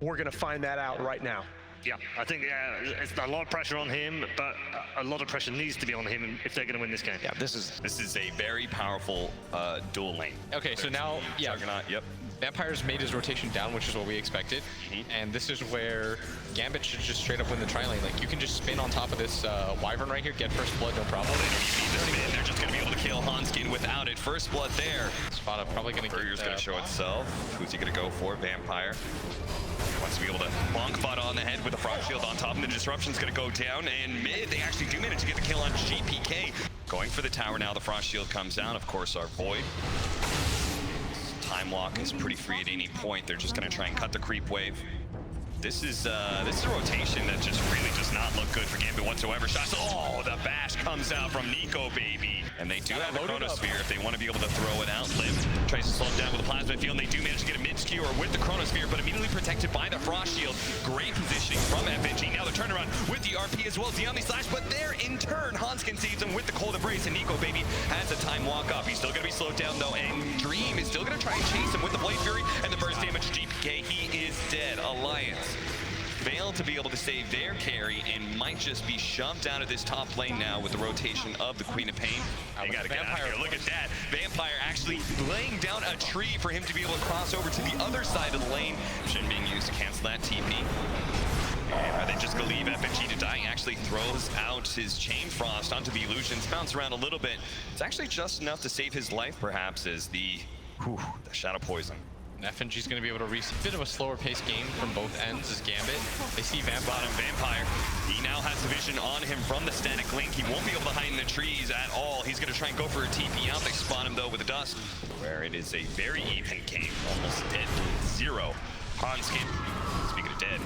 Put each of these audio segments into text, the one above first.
We're going to find that out right now. Yeah, I think it's a lot of pressure on him, but a lot of pressure needs to be on him if they're going to win this game. Yeah, this is a very powerful dual lane. Okay, so now, yeah, Juggernaut, yep. Vampire's made his rotation down, which is what we expected, and this is where Gambit should just straight up win the tri-lane. Like, you can just spin on top of this Wyvern right here, get first blood, no problem. They're just going to be able to kill Handsken without it. First blood there. Fata probably going to get Burger's going to show itself. Who's he going to go for? Vampire. Wants to be able to bonk Fata on the head with a frost shield on top, and the disruption's going to go down. And mid, they actually do manage to get the kill on GPK. Going for the tower now. The frost shield comes down. Of course, our Void. Time Walk is pretty free at any point. They're just going to try and cut the creep wave. This is a rotation that just really does not look good for Gambit whatsoever. Shots. Oh, the bash comes out from Nikobaby. And they do have the Chronosphere if they want to be able to throw it out. Limmp tries to slow him down with the Plasma Field, and they do manage to get a mid-skewer with the Chronosphere, but immediately protected by the Frost Shield. Great positioning from FNG. Now the turnaround with the RP as well as the Omni Slash, but there in turn, Handsken saves him with the Cold Embrace, and Nikobaby has a time walk up. He's still going to be slowed down though, and Dream is still going to try and chase him with the Blade Fury and the burst damage to GPK. He is dead. Alliance failed to be able to save their carry and might just be shoved out of this top lane now with the rotation of the Queen of Pain. They gotta get out of here. Look at that. Vampire actually laying down a tree for him to be able to cross over to the other side of the lane. Option being used to cancel that TP. And are they just gonna leave FNG to die? He actually throws out his Chain Frost onto the illusions, bounce around a little bit. It's actually just enough to save his life, perhaps, as the Shadow Poison. FNG's going to be able to reach a bit of a slower paced game from both ends as Gambit. They see Vampire. He now has the vision on him from the static link. He won't be able to hide in the trees at all. He's going to try and go for a TP out. They spot him though with the dust, where it is a very even game, almost dead. 0. Handsken, speaking of dead,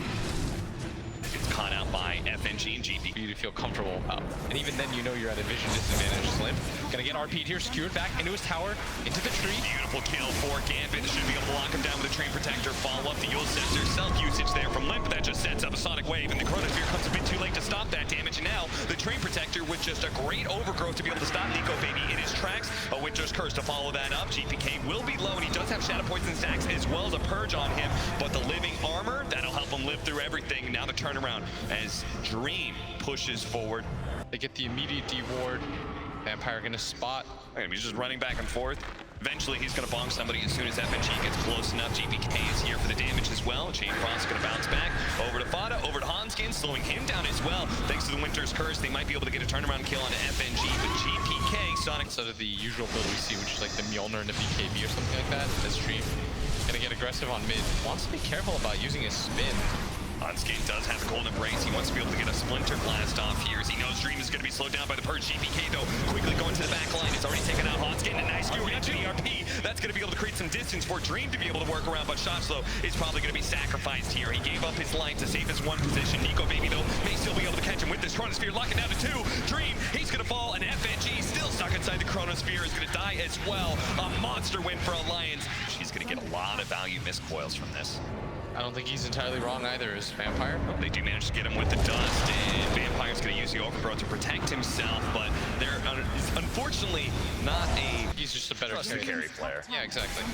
gets caught out by FNG and GP. For you to feel comfortable about. And even then, you know you're at a vision disadvantage. Limmp gonna get RP'd here, skewered back into his tower, into the tree. Beautiful kill for Gambit. Should be able to lock him down with a Train Protector. Follow up the Yule Sensor. Self-usage there from Limmp. That just sets up a Sonic Wave, and the Chronosphere comes a bit too late to stop that damage. And now, the Train Protector with just a great overgrowth to be able to stop Nikobaby in his tracks. A Winter's Curse to follow that up. GPK will be low, and he does have Shadow Poison stacks as well as a Purge on him. But the Living Armor, that'll help him live through everything. Now the turnaround as Dream pushes forward. They get the immediate D-ward. Vampire gonna spot. He's just running back and forth. Eventually, he's going to bonk somebody as soon as FNG gets close enough. GPK is here for the damage as well. Chain Frost going to bounce back. Over to Fata, over to Handsken, slowing him down as well. Thanks to the Winter's Curse, they might be able to get a turnaround kill on FNG, but GPK, Sonic... Instead of the usual build we see, which is like the Mjolnir and the BKB or something like that, this Dream gonna get aggressive on mid. Wants to be careful about using his spin. Handsken does have the Cold Embrace. He wants to be able to get a Splinter Blast off here as he knows Dream is going to be slowed down by the Purge. GPK, though, quickly going to the back line. It's already taken out Handsken. A nice skewer into the RP. That's going to be able to create some distance for Dream to be able to work around, but Shachlo is probably going to be sacrificed here. He gave up his line to save his one position. Nikobaby, though, may still be able to catch him with this Chronosphere, locking down to 2. Dream, he's going to fall, and FNG still stuck inside the Chronosphere is going to die as well. A monster win for Alliance. She's going to get a lot of value miscoils from this. I don't think he's entirely wrong either, is Vampire. They do manage to get him with the dust, and Vampire's going to use the Overgrowth to protect himself, but they're unfortunately not a... He's just a better carry player. Yeah, exactly.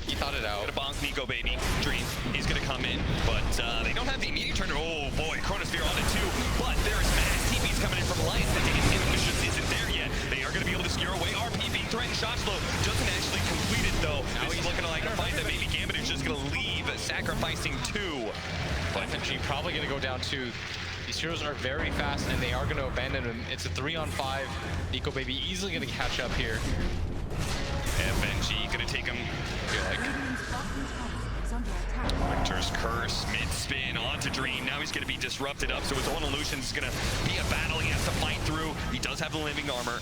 He thought it out. Gonna bonk Nikobaby. Dream, he's going to come in, but they don't have the immediate turn. Oh boy, Chronosphere on it too, but there's mass TPs coming in from Alliance. The Inhibition isn't there yet. They are going to be able to skewer away. RP being threatened. Shachlo doesn't actually complete it though. Now he's looking like a fight that maybe Gambit is just going to leave, sacrificing 2. But FNG probably going to go down 2. These heroes are very fast and they are going to abandon him. It's a 3-on-5. Nikobaby easily going to catch up here. FNG going to take him. Winter's Curse, mid-spin onto Dream. Now he's going to be disrupted up, so his own illusion is going to be a battle he has to fight through. He does have the Living Armor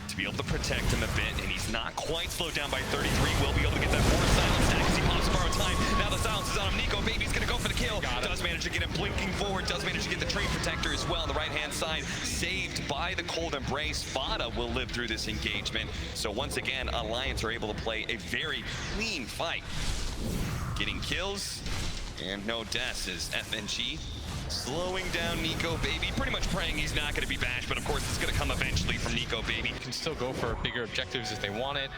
to be able to protect him a bit, and he's not quite slowed down by 33. Will be able to get that forward silence stack as he pops borrowed time. Now the silence is on him. Nikobaby's going to go for the kill. Does manage to get him blinking forward. Does manage to get the Train Protector as well on the right-hand side. Saved by the Cold Embrace. Fata will live through this engagement. So once again, Alliance are able to play a very clean fight. Getting kills, And no deaths as FNG slowing down Nikobaby, pretty much praying he's not going to be bashed, but of course it's going to come eventually from Nikobaby. Can still go for bigger objectives if they want it.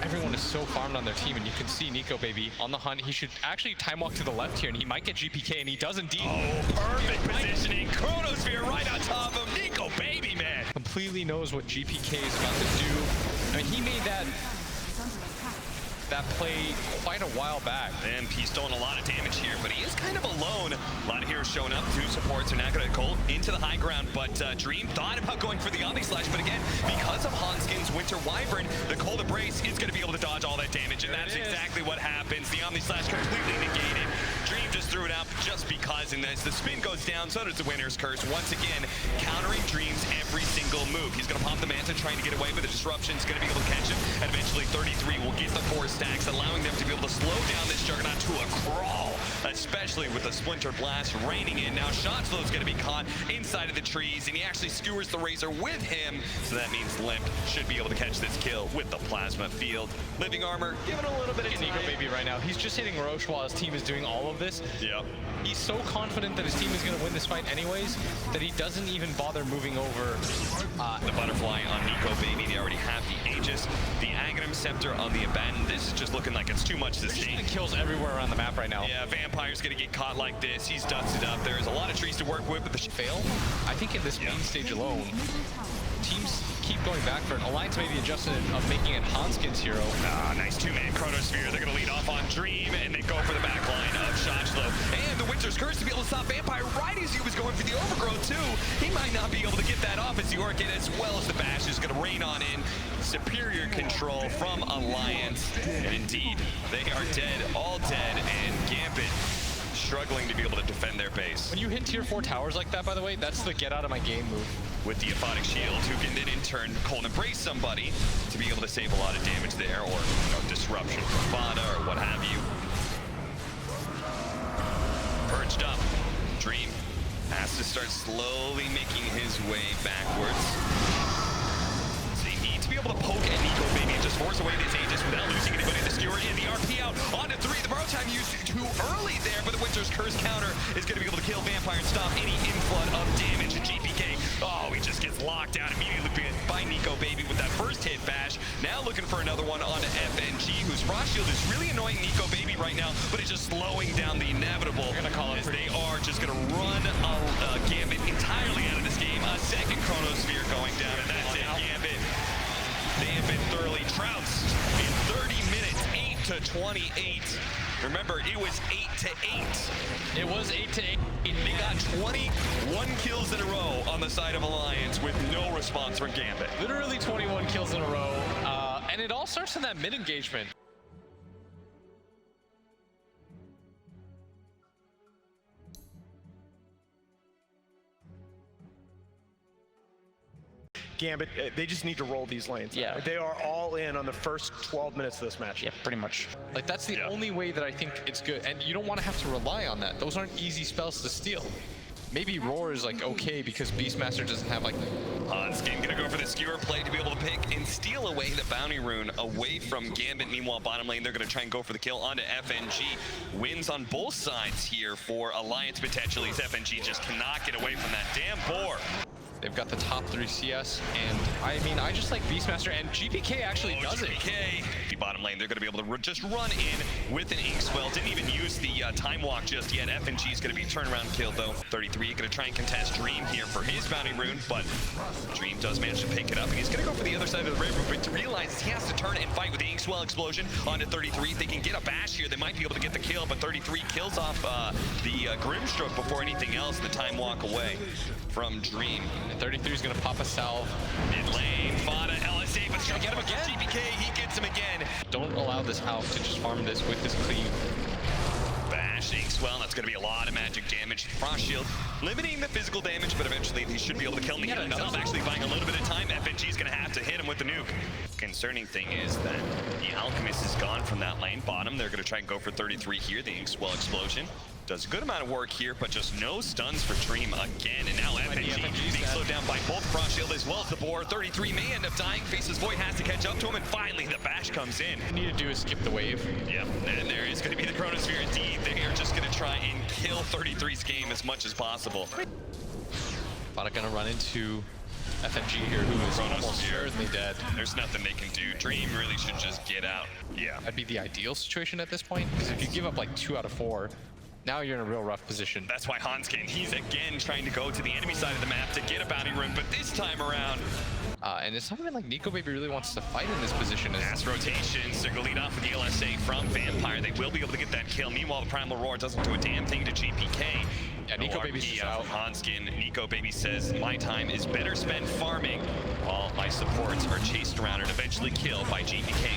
Everyone is so farmed on their team, and you can see Nikobaby on the hunt. He should actually time walk to the left here, and he might get GPK, and he does indeed. Oh, perfect positioning. Chronosphere right on top of Nikobaby, man. Completely knows what GPK is about to do. I mean, he made that play quite a while back. And he's doing a lot of damage here, but he is kind of alone. A lot of heroes showing up. Two supports are not going to Colt into the high ground, but Dream thought about going for the Omni Slash, but again, because of Handsken's Winter Wyvern, the Cold Embrace is going to be able to dodge all that damage, and that's exactly what happens. The Omni Slash completely negated. Dream just threw it out just because, and as the spin goes down, so does the Winter's Curse. Once again, countering Dream's every single move. He's going to pop the Manta, trying to get away, but the Disruption's going to be able to catch him, and eventually 33 will get the 4 stacks, allowing them to be able to slow down this Juggernaut to a crawl, especially with the Splinter Blast raining in. Now Shachlo is going to be caught inside of the trees, and he actually skewers the Razor with him, so that means Limmp should be able to catch this kill with the Plasma Field. Living Armor, given a little bit of time. Nikobaby right now, he's just hitting Roche while his team is doing all of this. Yep. He's so confident that his team is going to win this fight anyways, that he doesn't even bother moving over. The Butterfly on Nikobaby, they already have the Aegis. The Aghanim Scepter on the Abandoned. This is just looking like it's too much to sustain. Kills everywhere around the map right now. Yeah, Vampire's going to get caught like this. He's dusted up. There's a lot of trees to work with, but the fail. I think in this main stage alone, teams keep going back for it. Alliance made the adjustment of making it Handsken's hero. Nice two-man Chronosphere. They're going to lead off on Dream, and they go for the back line of Shachlo. And the Winter's Curse to be able to stop Vampire right as he was going for the Overgrowth, too. He might not be able to get that off as the Orchid, as well as the Bash is going to rain on in. Superior control from Alliance. And indeed, they are dead, all dead, and Gambit struggling to be able to defend their base. When you hit tier 4 towers like that, by the way, that's the get out of my game move. With the Aphotic Shield, who can then in turn Cold Embrace somebody to be able to save a lot of damage there, or disruption from Fata, or what have you. Perched up, Dream has to start slowly making his way backwards. So you need to be able to poke at Nikobaby and just force away this Aegis without losing anybody. The Skewer in, the RP out, onto 3. The borrow time used too early there, but the Winter's Curse counter is going to be able to kill Vampire and stop any inflood of damage. And GPK, oh, he just gets locked out immediately by Nikobaby with that first hit bash. Now looking for another one onto FNG, whose Frost Shield is really annoying Nikobaby right now, but it's just slowing down the inevitable. We're gonna call it, as they are just going to run Gambit entirely out of this game. A second Chronosphere going down, and that's it. Gambit, they have been thoroughly trounced in 30 minutes, 8-28. Remember, it was 8-8. It was 8-8. They got 21 kills in a row on the side of Alliance with no response from Gambit. Literally 21 kills in a row. And it all starts in that mid-engagement. Gambit, they just need to roll these lanes. Yeah. They are all in on the first 12 minutes of this match. Yeah, pretty much. Like, that's the only way that I think it's good. And you don't want to have to rely on that. Those aren't easy spells to steal. Maybe Roar is like okay because Beastmaster doesn't have like... Handsken gonna go for the skewer play to be able to pick and steal away the bounty rune away from Gambit. Meanwhile, bottom lane, they're gonna try and go for the kill onto FNG. Wins on both sides here for Alliance potentially, as FNG just cannot get away from that damn boar. They've got the top 3 CS, and I mean, I just like Beastmaster, and GPK actually does it. GPK, the bottom lane, they're going to be able to just run in with an Inkswell. Didn't even use the time walk just yet. FNG is going to be turnaround killed, though. 33 going to try and contest Dream here for his bounty rune, but Dream does manage to pick it up, and he's going to go for the other side of the river, but to realize he has to turn and fight with the Inkswell explosion onto 33. If they can get a bash here, they might be able to get the kill, but 33 kills off the Grimstroke before anything else. The time walk away from Dream. And 33 is going to pop a salve. Mid lane, Fata, LSA, but trying to get him again. GPK, he gets him again. Don't allow this Alp to just farm this with this cleave. Bash, Inkswell, that's going to be a lot of magic damage. Frost Shield, limiting the physical damage, but eventually he should be able to kill him. He himself actually buying a little bit of time. FNG is going to have to hit him with the nuke. Concerning thing is that the Alchemist is gone from that lane bottom. They're going to try and go for 33 here, the Inkswell explosion. does a good amount of work here, but just no stuns for Dream again. And now FNG being slowed down by both Frost Shield as well as the Boar. 33 may end up dying. Faces Void has to catch up to him, and finally the bash comes in. What you need to do is skip the wave. Yeah, and there is going to be the Chronosphere indeed. They are just going to try and kill 33's game as much as possible. Fata gonna run into FNG here, who is almost certainly dead. There's nothing they can do. Dream really should just get out. Yeah. That'd be the ideal situation at this point, because if you give up like 2 out of 4, now you're in a real rough position. That's why Handsken, he's again trying to go to the enemy side of the map to get a bounty rune, but this time around... and it's not even like Nikobaby really wants to fight in this position. Mass rotations, they're going to lead off with the LSA from Vampire. They will be able to get that kill. Meanwhile, the Primal Roar doesn't do a damn thing to GPK. Yeah, Nikobaby's just out. Handsken. Nikobaby says, my time is better spent farming, while my supports are chased around and eventually killed by GPK.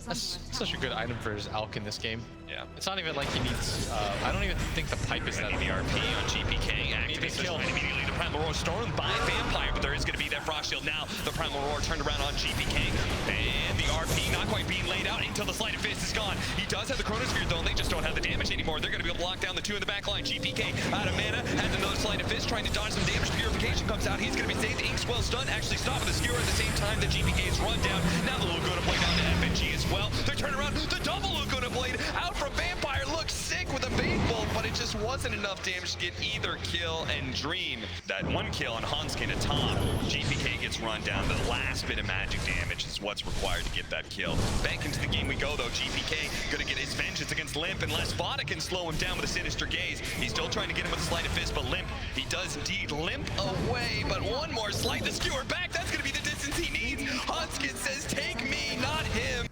That's such a good item for his Alk in this game. Yeah. It's not even like he needs, I don't even think the pipe is that. The RP on GPK activates kill. immediately. The Primal Roar stormed by Vampire, but there is going to be that Frost Shield now. The Primal Roar turned around on GPK, and the RP not quite being laid out until the Sleight of Fist is gone. He does have the Chronosphere though, and they just don't have the damage anymore. They're going to be able to lock down the 2 in the back line. GPK out of mana, has another Sleight of Fist, trying to dodge some damage. Purification comes out. He's going to be saved. Inkswell stun, actually stopping the skewer at the same time that GPK is run down. Now the Laguna Blade down to FNG as well. They turn around, the double Laguna Blade out from Vampire. Looks sick with a Fade Bolt, but it just wasn't enough damage to get either kill. And Dream, that 1 kill on Handsken atop. GPK gets run down. The last bit of magic damage is what's required to get that kill. Back into the game we go though. GPK gonna get his vengeance against Limmp, unless Fata can slow him down with a Sinister Gaze. He's still trying to get him with a Sleight of Fist, but Limmp, he does indeed limp away. But one more slight, the skewer back. That's gonna be the distance he needs. Handsken says, take me, not him.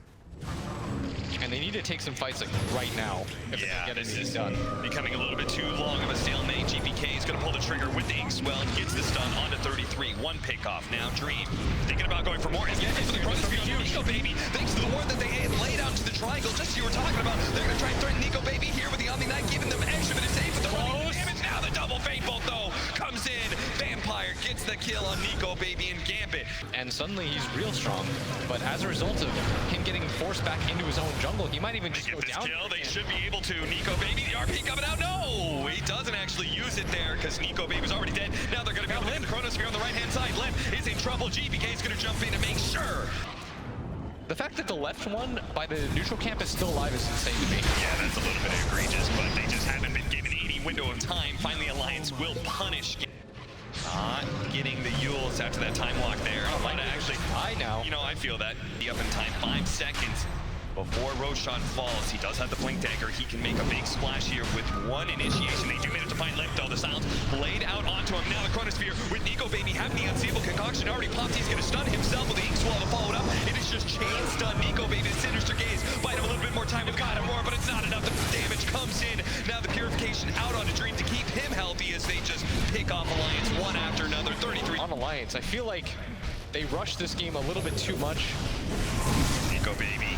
And they need to take some fights like right now if they can get anything done. Becoming a little bit too long of a stalemate. GPK is going to pull the trigger with the Inkswell and gets the stun onto 33. 1 pick off now. Dream thinking about going for more. He's getting for the Chronosphere on Nikobaby. Thanks to the ward that they had laid out to the triangle, just as you were talking about. They're going to try and threaten Nikobaby here with the Omni Knight, giving them extra bit of save with the running damage. Now the double Fade Bolt though comes in. Vampire gets the kill on Nikobaby and Gambit. And suddenly he's real strong. But as a result of him getting forced back into his own jungle, he might even just go down. Kill, they should be able to. Nikobaby, the RP coming out. No, he doesn't actually use it there because Nikobaby's already dead. Now they're going to be able to hit the Chronosphere on the right-hand side. Limmp is in trouble. GPK is going to jump in and make sure. The fact that the left one by the neutral camp is still alive is insane to me. Yeah, that's a little bit egregious, but they just haven't been given any window of time. Finally, Alliance will punish. Not getting the Yules after that time walk there. Actually, now. You know, I feel that. Be up in time, 5 seconds. Before Roshan falls, he does have the Blink Dagger. He can make a big splash here with 1 initiation. They do manage to find Limmp though. The silence laid out onto him. Now the Chronosphere with Nikobaby having the unstable concoction already popped. He's going to stun himself with the Inkswell to follow it up. It is just chain stun. Nikobaby's Sinister Gaze. Bite him a little bit more time with God of War, but it's not enough. The damage comes in. Now the Purification out onto Dream to keep him healthy as they just pick off Alliance one after another. 33 on Alliance. I feel like they rushed this game a little bit too much. Nikobaby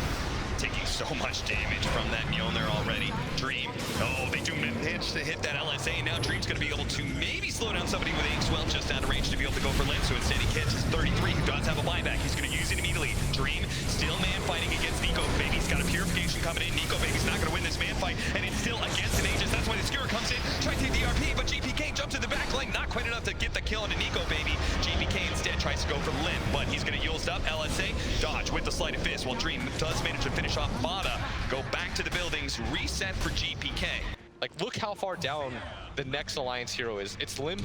taking so much damage from that Mjolnir already. Dream, oh, they do manage to hit that LSA, and now Dream's going to be able to maybe slow down somebody with Inkswell just out of range to be able to go for Limmp, so instead he catches 33, who does have a buyback. He's going to use it immediately. Dream, still man fighting against Nikobaby. He's got a Purification coming in. Nikobaby's not going to win this man fight, and it's still against an Aegis. That's why the Skewer comes in, trying to take the RP, but GPK jumps in the back lane, not quite enough to get the kill into Nikobaby. GPK instead tries to go for Limmp, but he's going to Yule stop. LSA, dodge with the Sleight of Fist, while Dream does manage to finish off Fata. Go back to the buildings, reset for GPK. Like, look how far down the next Alliance hero is. It's Limmp,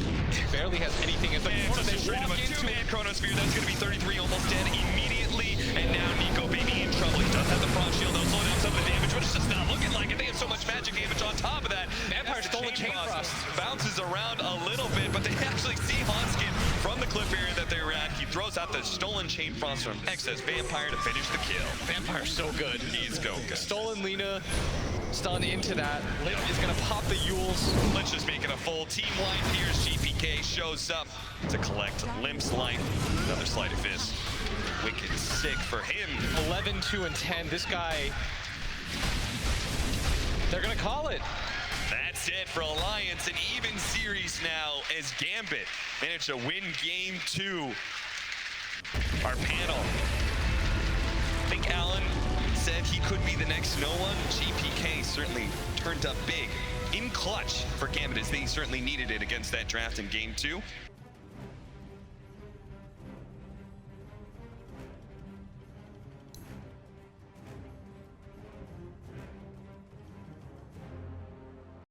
barely has anything in the corner. They They walk a into 2-man Chronosphere. That's going to be 33 almost dead immediately. And now Nikobaby in trouble. He does have the Frost Shield. They'll slow down some of the damage, but it's just not looking like it. They have so much magic damage on top of that. Vampire stolen Chain Frost. Bounces around a little bit, but they actually see Handsken from the cliff area that they were at. He throws out the stolen Chain Frost from Excess Vampire to finish the kill. Vampire's so good. He's so good. Stolen Lina, stun into that. Limmp is gonna pop the Yules. Let's just make it a full team line here as GPK shows up to collect Limp's life. Another Sleight of Fist. Wicked sick for him. 11, 2, and 10. This guy, they're gonna call it. That's it for Alliance, an even series now as Gambit managed to win game 2. Our panel, I think Alan said he could be the next no one. GPK certainly turned up big in clutch for Gambit, as they certainly needed it against that draft in game 2.